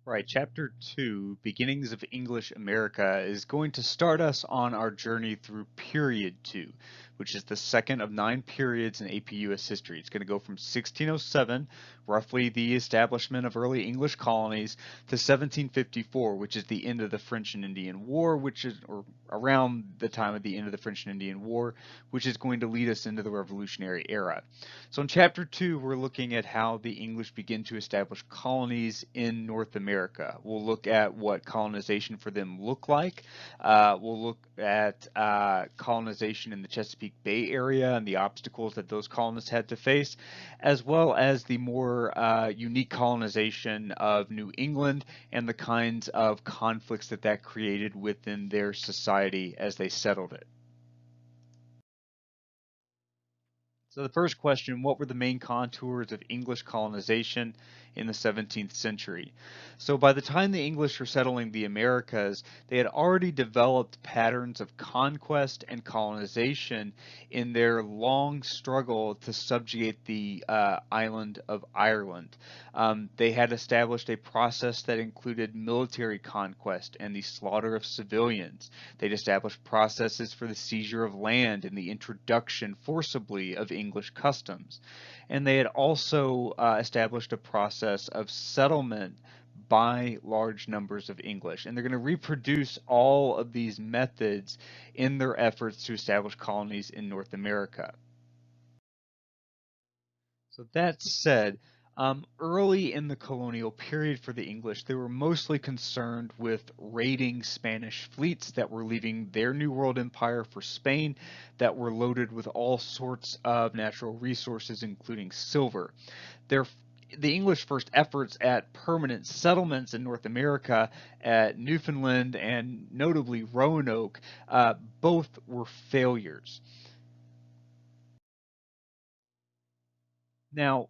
Right, Chapter 2, Beginnings of English America, is going to start us on our journey through Period 2, which is the second of 9 periods in AP US history. It's going to go from 1607, roughly the establishment of early English colonies, to 1754, which is the end of the French and Indian War, or around the time of the end of the French and Indian War, which is going to lead us into the Revolutionary Era. So in Chapter 2, we're looking at how the English begin to establish colonies in North America. We'll look at what colonization for them looked like. We'll look at colonization in the Chesapeake Bay area and the obstacles that those colonists had to face, as well as the more unique colonization of New England and the kinds of conflicts that that created within their society as they settled it. So the first question, what were the main contours of English colonization in the 17th century? So by the time the English were settling the Americas, they had already developed patterns of conquest and colonization in their long struggle to subjugate the island of Ireland. They had established a process that included military conquest and the slaughter of civilians. They'd established processes for the seizure of land and the introduction forcibly of English customs. And they had also established a process of settlement by large numbers of English. And they're going to reproduce all of these methods in their efforts to establish colonies in North America. So that said, early in the colonial period for the English, they were mostly concerned with raiding Spanish fleets that were leaving their New World empire for Spain that were loaded with all sorts of natural resources, including silver. Their the English first efforts at permanent settlements in North America at Newfoundland and notably Roanoke, both were failures. Now,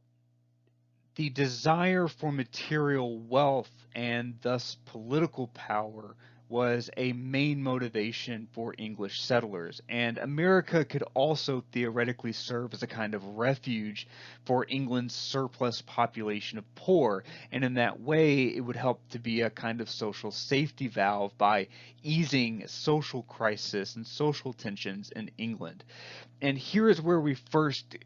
the desire for material wealth and thus political power was a main motivation for English settlers, and America could also theoretically serve as a kind of refuge for England's surplus population of poor, and in that way it would help to be a kind of social safety valve by easing social crisis and social tensions in England. And here is where we first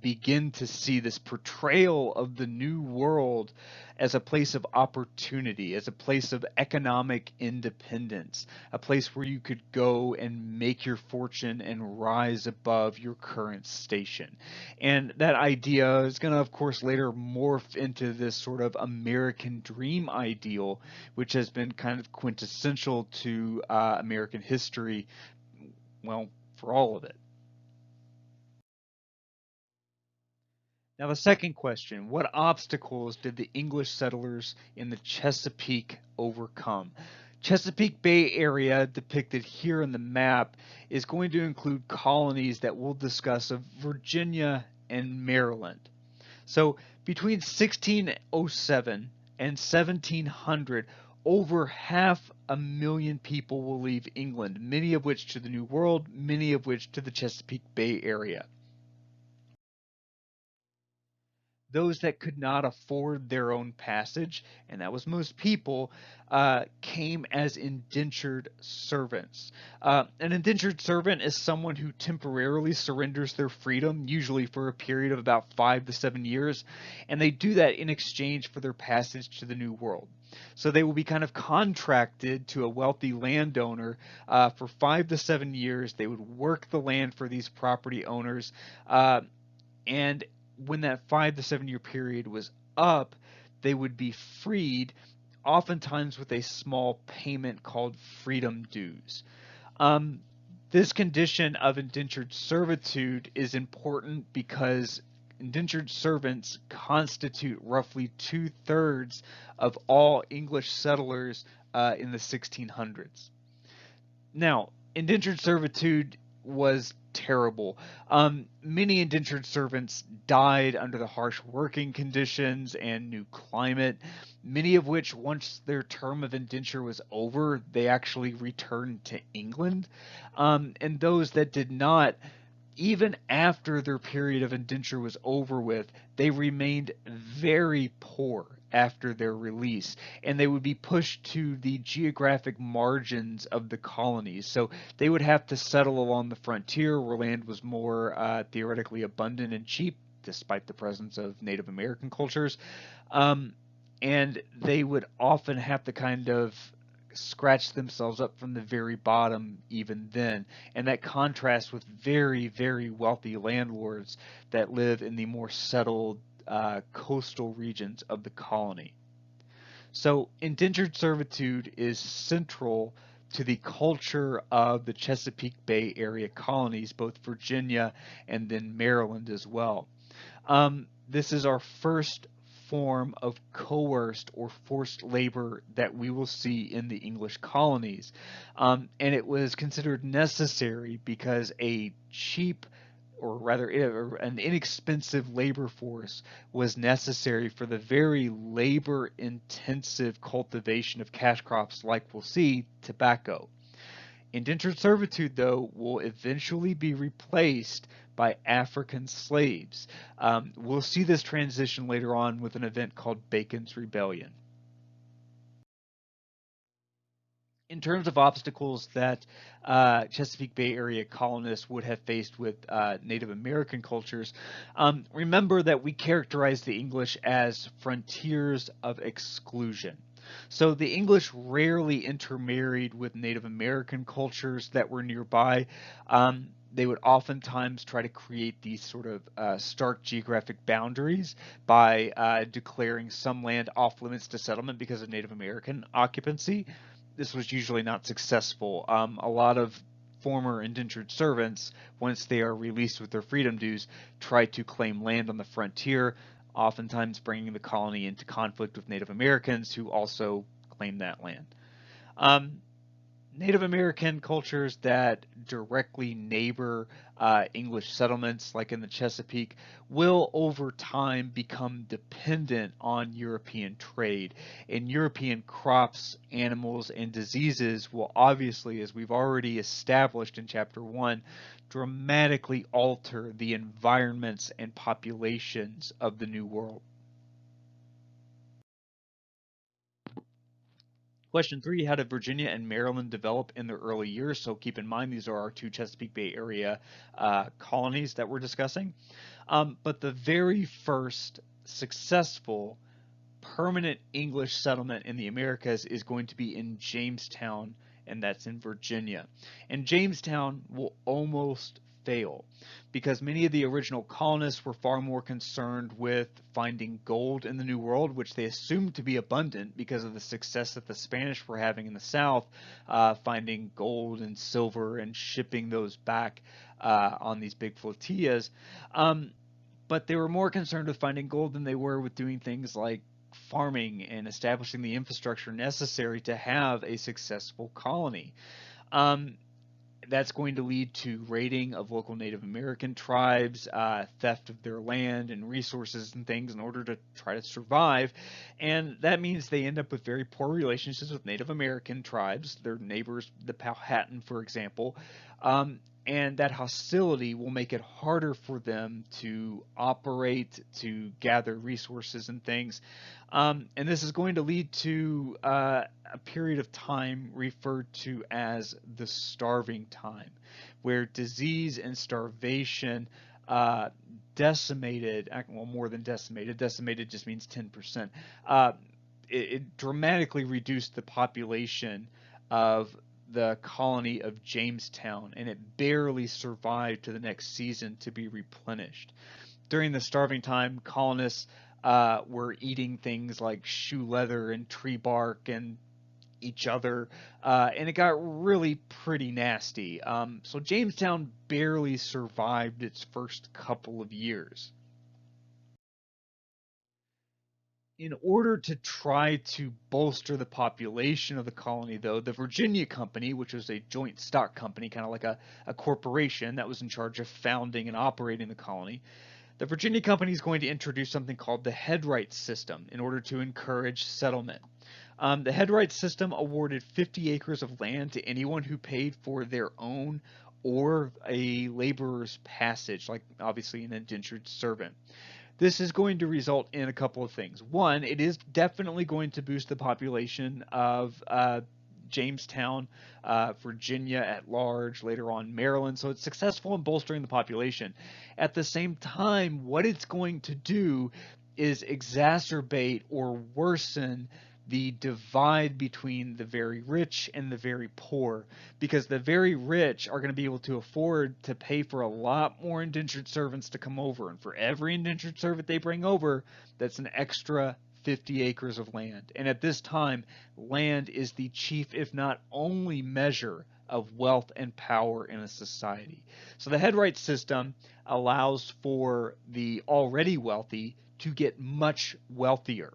begin to see this portrayal of the New World as a place of opportunity, as a place of economic independence, a place where you could go and make your fortune and rise above your current station. And that idea is going to, of course, later morph into this sort of American dream ideal, which has been kind of quintessential to American history, well, for all of it. Now, the second question, what obstacles did the English settlers in the Chesapeake overcome? Chesapeake Bay area, depicted here in the map, is going to include colonies that we'll discuss of Virginia and Maryland. So between 1607 and 1700, over 500,000 people will leave England, many of which to the New World, many of which to the Chesapeake Bay area. Those that could not afford their own passage, and that was most people, came as indentured servants. An indentured servant is someone who temporarily surrenders their freedom, usually for a period of about 5 to 7 years, and they do that in exchange for their passage to the New World. So they will be kind of contracted to a wealthy landowner for 5 to 7 years. They would work the land for these property owners, and when that 5 to 7 year period was up, they would be freed, oftentimes with a small payment called freedom dues. Um, this condition of indentured servitude is important because indentured servants constitute roughly 2/3 of all English settlers in the 1600s. Now, indentured servitude was terrible. Many indentured servants died under the harsh working conditions and new climate, many of which, once their term of indenture was over, they actually returned to England. And those that did not, even after their period of indenture was over with, they remained very poor after their release, and they would be pushed to the geographic margins of the colonies. So they would have to settle along the frontier where land was more theoretically abundant and cheap, despite the presence of Native American cultures. Um, and they would often have to kind of scratch themselves up from the very bottom even then. And that contrasts with very, very wealthy landlords that live in the more settled coastal regions of the colony. So indentured servitude is central to the culture of the Chesapeake Bay area colonies, both Virginia and then Maryland as well. This is our first form of coerced or forced labor that we will see in the English colonies. And it was considered necessary because a cheap, or rather an inexpensive labor force was necessary for the very labor intensive cultivation of cash crops like we'll see tobacco. Indentured servitude, though, will eventually be replaced by African slaves. We'll see this transition later on with an event called Bacon's Rebellion. In terms of obstacles that Chesapeake Bay area colonists would have faced with Native American cultures, remember that we characterize the English as frontiers of exclusion. So the English rarely intermarried with Native American cultures that were nearby. They would oftentimes try to create these sort of stark geographic boundaries by declaring some land off limits to settlement because of Native American occupancy. This was usually not successful. A lot of former indentured servants, once they are released with their freedom dues, try to claim land on the frontier, oftentimes bringing the colony into conflict with Native Americans who also claim that land. Native American cultures that directly neighbor English settlements, like in the Chesapeake, will over time become dependent on European trade. And European crops, animals, and diseases will obviously, as we've already established in Chapter 1, dramatically alter the environments and populations of the New World. Question 3, how did Virginia and Maryland develop in their early years? So keep in mind, these are our two Chesapeake Bay area colonies that we're discussing. But the very first successful permanent English settlement in the Americas is going to be in Jamestown, and that's in Virginia. And Jamestown will almost fail because many of the original colonists were far more concerned with finding gold in the New World, which they assumed to be abundant because of the success that the Spanish were having in the South, finding gold and silver and shipping those back on these big flotillas. But they were more concerned with finding gold than they were with doing things like farming and establishing the infrastructure necessary to have a successful colony. That's going to lead to raiding of local Native American tribes, theft of their land and resources and things in order to try to survive. And that means they end up with very poor relationships with Native American tribes, their neighbors, the Powhatan, for example. And that hostility will make it harder for them to operate, to gather resources and things. And this is going to lead to a period of time referred to as the starving time, where disease and starvation decimated, well, more than decimated, decimated just means 10%. It dramatically reduced the population of the colony of Jamestown, and it barely survived to the next season to be replenished. During the starving time, colonists were eating things like shoe leather and tree bark and each other, and it got really pretty nasty. So Jamestown barely survived its first couple of years. In order to try to bolster the population of the colony, though, the Virginia Company, which was a joint stock company, kind of like a corporation that was in charge of founding and operating the colony, the Virginia Company is going to introduce something called the headright system in order to encourage settlement. The headright system awarded 50 acres of land to anyone who paid for their own or a laborer's passage, like obviously an indentured servant. This is going to result in a couple of things. One, it is definitely going to boost the population of Jamestown, Virginia at large, later on Maryland. So it's successful in bolstering the population. At the same time, what it's going to do is exacerbate or worsen the divide between the very rich and the very poor, because the very rich are going to be able to afford to pay for a lot more indentured servants to come over, and for every indentured servant they bring over, that's an extra 50 acres of land. And at this time, land is the chief, if not only, measure of wealth and power in a society. So the headright system allows for the already wealthy to get much wealthier.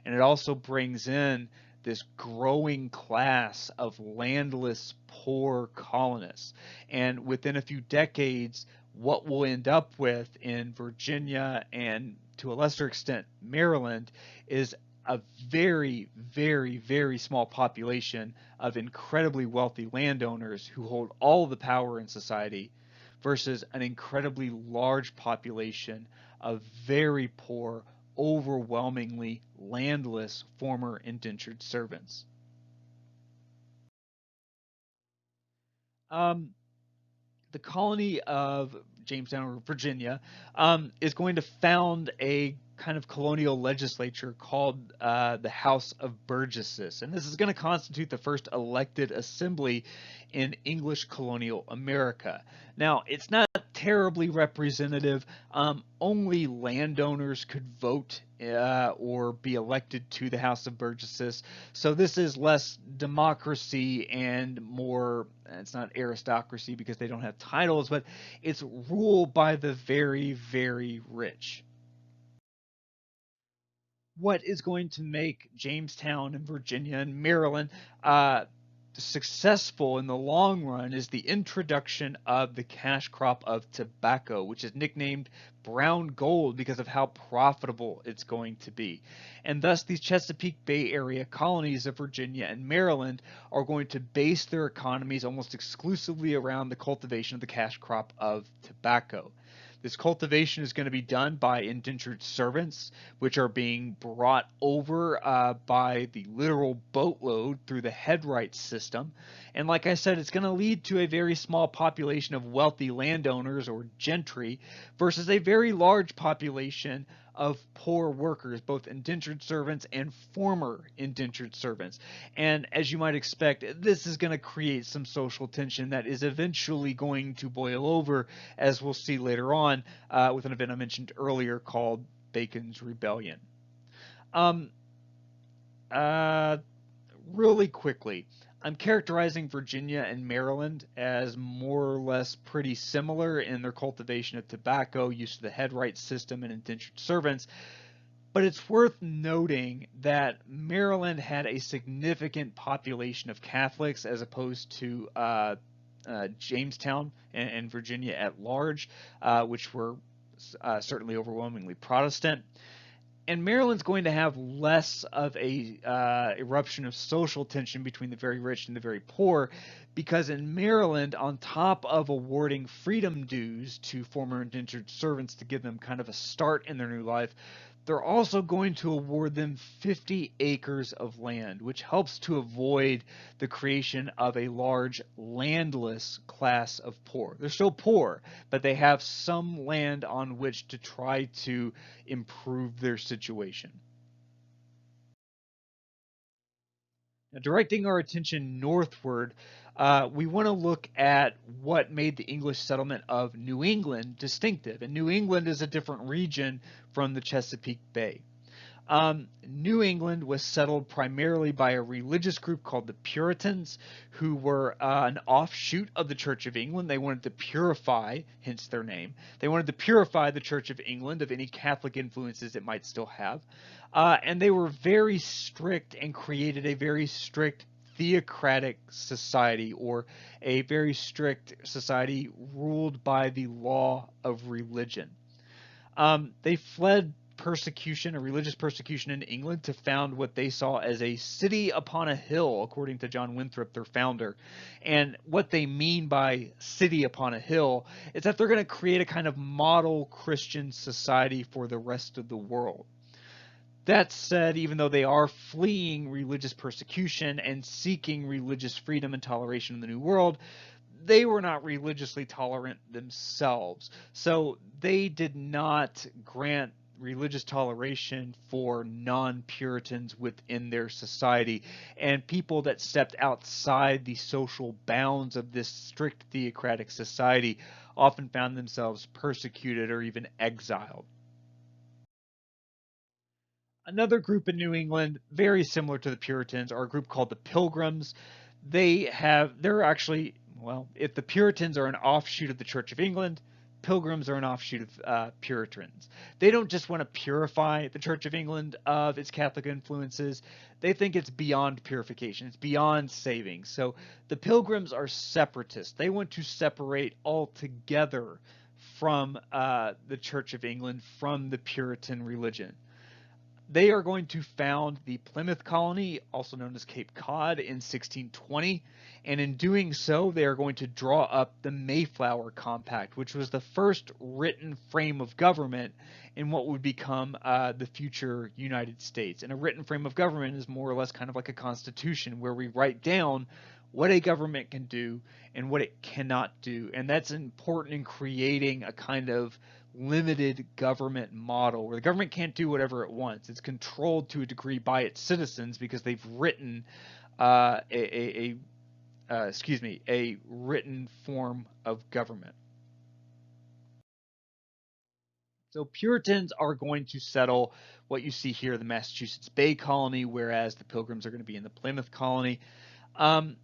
And it also brings in this growing class of landless, poor colonists. And within a few decades, what we'll end up with in Virginia and to a lesser extent Maryland is a very, very, very small population of incredibly wealthy landowners who hold all the power in society versus an incredibly large population of very poor, overwhelmingly landless former indentured servants. Um, the colony of Jamestown, Virginia, is going to found a kind of colonial legislature called the House of Burgesses. And this is going to constitute the first elected assembly in English colonial America. Now, it's not terribly representative. Only landowners could vote or be elected to the House of Burgesses. So this is less democracy and more, it's not aristocracy because they don't have titles, but it's rule by the very, very rich. What is going to make Jamestown and Virginia and Maryland successful in the long run is the introduction of the cash crop of tobacco, which is nicknamed brown gold because of how profitable it's going to be. And thus these Chesapeake Bay Area colonies of Virginia and Maryland are going to base their economies almost exclusively around the cultivation of the cash crop of tobacco. This cultivation is going to be done by indentured servants, which are being brought over by the literal boatload through the headright system. And like I said, it's going to lead to a very small population of wealthy landowners or gentry versus a very large population of poor workers, both indentured servants and former indentured servants. And as you might expect, this is going to create some social tension that is eventually going to boil over, as we'll see later on with an event I mentioned earlier called Bacon's Rebellion. Um, uh, Really quickly, I'm characterizing Virginia and Maryland as more or less pretty similar in their cultivation of tobacco, use of the headright system, and indentured servants. But it's worth noting that Maryland had a significant population of Catholics as opposed to Jamestown and Virginia at large, which were certainly overwhelmingly Protestant. And Maryland's going to have less of a eruption of social tension between the very rich and the very poor, because in Maryland, on top of awarding freedom dues to former indentured servants to give them kind of a start in their new life, they're also going to award them 50 acres of land, which helps to avoid the creation of a large landless class of poor. They're still poor, but they have some land on which to try to improve their situation. Now, directing our attention northward, we want to look at what made the English settlement of New England distinctive. And New England is a different region from the Chesapeake Bay. New England was settled primarily by a religious group called the Puritans, who were an offshoot of the Church of England. They wanted to purify, hence their name, they wanted to purify the Church of England of any Catholic influences it might still have. And they were very strict and created a very strict theocratic society, or a very strict society ruled by the law of religion. They fled persecution, a religious persecution in England, to found what they saw as a city upon a hill, according to John Winthrop, their founder. And what they mean by city upon a hill is that they're going to create a kind of model Christian society for the rest of the world. That said, even though they are fleeing religious persecution and seeking religious freedom and toleration in the New World, they were not religiously tolerant themselves. So they did not grant religious toleration for non-Puritans within their society, and people that stepped outside the social bounds of this strict theocratic society often found themselves persecuted or even exiled. Another group in New England, very similar to the Puritans, are a group called the Pilgrims. They're actually, well, if the Puritans are an offshoot of the Church of England, Pilgrims are an offshoot of Puritans. They don't just want to purify the Church of England of its Catholic influences. They think it's beyond purification. It's beyond saving. So the Pilgrims are separatists. They want to separate altogether from the Church of England, from the Puritan religion. They are going to found the Plymouth Colony, also known as Cape Cod, in 1620, and in doing so, they are going to draw up the Mayflower Compact, which was the first written frame of government in what would become the future United States. And a written frame of government is more or less kind of like a constitution, where we write down what a government can do and what it cannot do. And that's important in creating a kind of limited government model where the government can't do whatever it wants. It's controlled to a degree by its citizens because they've written a written form of government. So Puritans are going to settle what you see here, the Massachusetts Bay Colony, whereas the Pilgrims are going to be in the Plymouth Colony. And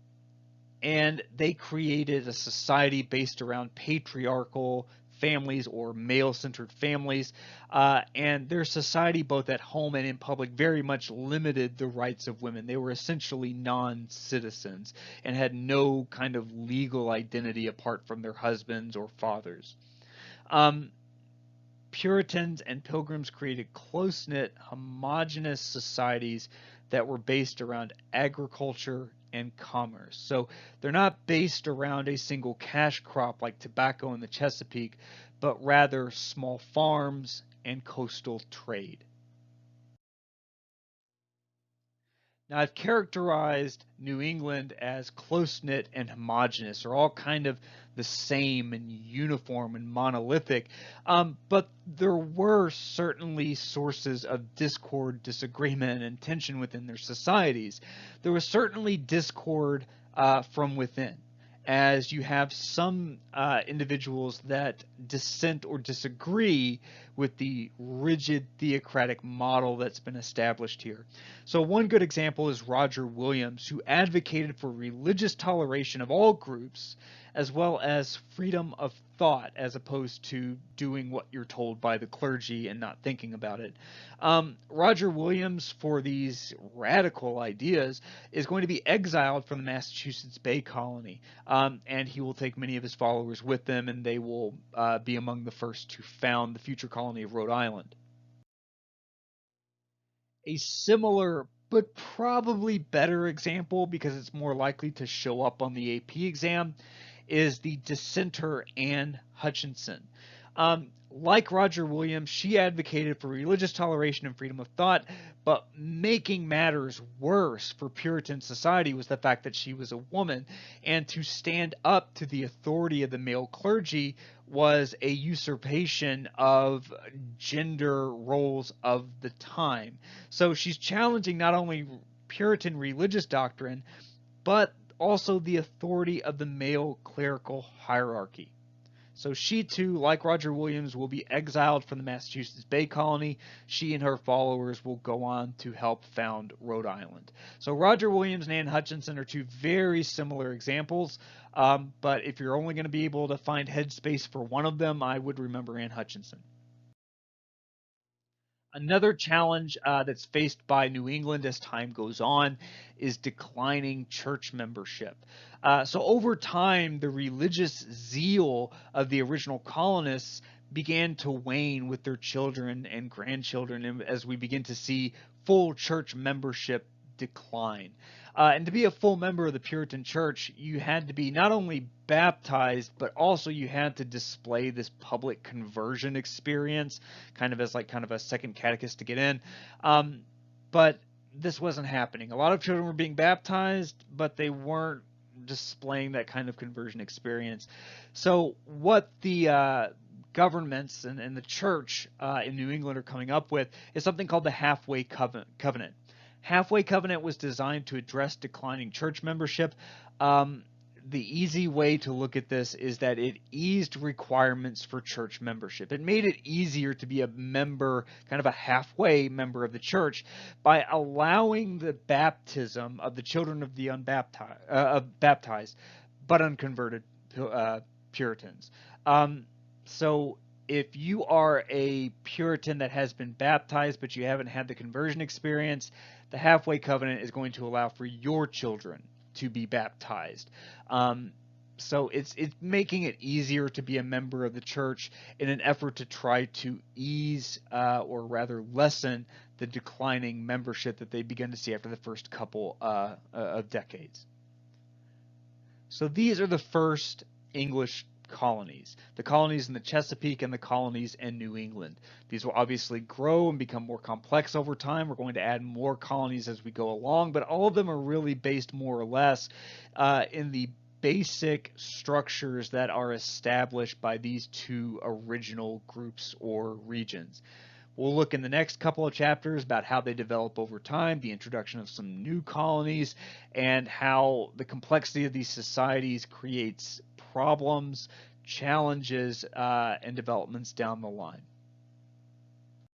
they created a society based around patriarchal families or male-centered families, and their society, both at home and in public, very much limited the rights of women. They were essentially non-citizens and had no kind of legal identity apart from their husbands or fathers. Puritans and Pilgrims created close-knit, homogeneous societies that were based around agriculture and commerce. So they're not based around a single cash crop like tobacco in the Chesapeake, but rather small farms and coastal trade. Now, I've characterized New England as close-knit and homogeneous, or all kind of the same and uniform and monolithic, but there were certainly sources of discord, disagreement, and tension within their societies. There was certainly discord from within, as you have some individuals that dissent or disagree with the rigid theocratic model that's been established here. So one good example is Roger Williams, who advocated for religious toleration of all groups, as well as freedom of thought, as opposed to doing what you're told by the clergy and not thinking about it. Roger Williams, for these radical ideas, is going to be exiled from the Massachusetts Bay Colony, and he will take many of his followers with them, and they will be among the first to found the future colony of Rhode Island. A similar but probably better example, because it's more likely to show up on the AP exam, is the Dissenter and Hutchinson. Like Roger Williams, she advocated for religious toleration and freedom of thought, but making matters worse for Puritan society was the fact that she was a woman, and to stand up to the authority of the male clergy was a usurpation of gender roles of the time. So she's challenging not only Puritan religious doctrine, but also the authority of the male clerical hierarchy. So she too, like Roger Williams, will be exiled from the Massachusetts Bay Colony. She and her followers will go on to help found Rhode Island. So Roger Williams and Anne Hutchinson are two very similar examples, but if you're only going to be able to find headspace for one of them, I would remember Anne Hutchinson. Another challenge that's faced by New England as time goes on is declining church membership. So over time, the religious zeal of the original colonists began to wane with their children and grandchildren, and as we begin to see full church membership decline. And to be a full member of the Puritan Church, you had to be not only baptized, but also you had to display this public conversion experience, kind of as like kind of a second catechist to get in. But this wasn't happening. A lot of children were being baptized, but they weren't displaying that kind of conversion experience. So what the governments and the church in New England are coming up with is something called the Halfway Covenant. Halfway Covenant was designed to address declining church membership. The easy way to look at this is that it eased requirements for church membership. It made it easier to be a member, kind of a halfway member of the church, by allowing the baptism of the children of the baptized but unconverted Puritans. So if you are a Puritan that has been baptized but you haven't had the conversion experience, the halfway covenant is going to allow for your children to be baptized. So it's making it easier to be a member of the church in an effort to try to ease or rather lessen the declining membership that they begin to see after the first couple of decades. So these are the first English colonies, the colonies in the Chesapeake and the colonies in New England. These will obviously grow and become more complex over time. We're going to add more colonies as we go along, but all of them are really based more or less in the basic structures that are established by these two original groups or regions. We'll look in the next couple of chapters about how they develop over time, the introduction of some new colonies, and how the complexity of these societies creates problems, challenges, and developments down the line.